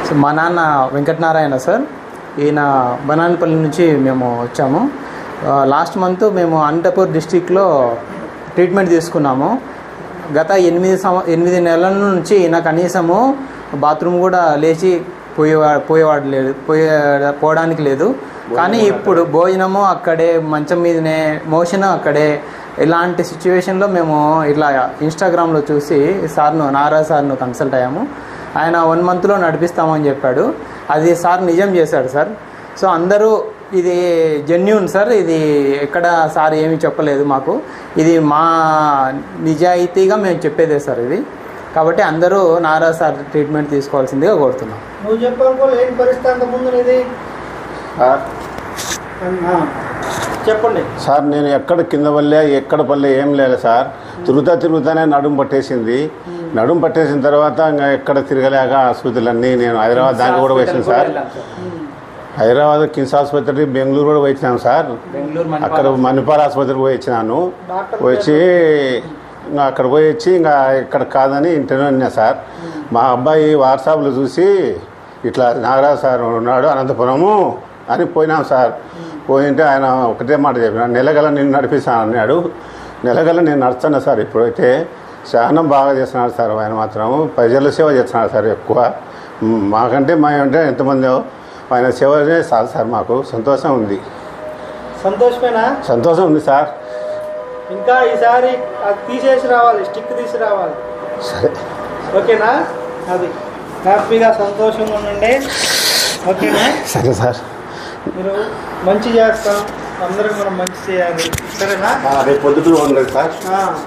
So మా నాన్న Venkatanarayana sir, ఈయన బనాన్పల్లి నుంచి మేము వచ్చాము. లాస్ట్ మంత్ మేము అనంతపూర్ డిస్టిక్లో ట్రీట్మెంట్ తీసుకున్నాము. గత 8 నెలల నుంచి ఈయన కనీసము బాత్రూమ్ కూడా లేచి పోయేవాడు లేదు, పోవడానికి లేదు. కానీ ఇప్పుడు భోజనము అక్కడే, మంచం మీదనే, మోషన్ అక్కడే. ఇలాంటి సిచ్యువేషన్లో మేము ఇట్లా ఇన్స్టాగ్రామ్లో చూసి నారాజ్ సార్ను కన్సల్ట్ అయ్యాము. ఆయన 1 మంత్లో నడిపిస్తామని చెప్పాడు. అది సార్ నిజం చేశాడు సార్. సో అందరూ ఇది జెన్యూన్ సార్, ఇది ఎక్కడ సార్ ఏమీ చెప్పలేదు మాకు, ఇది మా నిజాయితీగా మేము చెప్పేదే సార్ ఇది. కాబట్టి అందరూ నారాజ్ సార్ ట్రీట్మెంట్ తీసుకోవాల్సిందిగా కోరుతున్నాం. నువ్వు చెప్పాలి ఏం పరిస్థితి అంతకుముందు ఇది చెప్పండి సార్. నేను ఎక్కడ కింద పల్లె ఎక్కడ పల్లె ఏం లేదు సార్. తిరుగుతానే నడుము పట్టేసింది. నడుము పట్టేసిన తర్వాత ఇంకా ఎక్కడ తిరగలేక ఆసుపత్రులన్నీ నేను హైదరాబాద్ దాకా కూడా వేసాను సార్. హైదరాబాద్ కిమ్స్ ఆసుపత్రి, బెంగళూరు కూడా వచ్చినాను సార్. అక్కడ మణిపాల్ ఆసుపత్రికి పోయి వచ్చినాను. వచ్చి ఇంకా అక్కడ పోయి వచ్చి ఇంకా ఇక్కడ కాదని ఇంటర్వ్యూ అన్నా సార్. మా అబ్బాయి వాట్సాప్లో చూసి ఇట్లా నాగరాజు సార్ ఉన్నాడు అనంతపురము అని పోయినాం సార్. పోయింటే ఆయన ఒకటే మాట చెప్పిన, నెలగల నేను నడిపిస్తాను అన్నాడు. నెలగల నేను నడుస్తున్నా సార్. ఇప్పుడైతే చాలా బాగా చేస్తున్నాడు సార్. ఆయన మాత్రం ప్రజల సేవ చేస్తున్నాడు సార్ ఎక్కువ. మాకంటే అంటే ఎంతమంది ఆయన సేవనే చాలు సార్. మాకు సంతోషం ఉంది. సంతోషమేనా? సంతోషం ఉంది సార్. ఇంకా ఈసారి తీసేసి రావాలి, స్టిక్ తీసి రావాలి. సరే, ఓకేనా? అది హ్యాపీగా సంతోషంగా ఉండండి. ఓకేనా? సరే సార్. మీరు మంచి చేస్తాం, అందరికి మనం మంచి చేయాలి. సరేనా? రేపు పొద్దుటూరు ఉండదు సార్.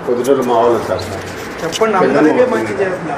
పొద్దుటూరు మా వాళ్ళు సార్. చెప్పండి, అందరికీ మంచి చేస్తున్నా.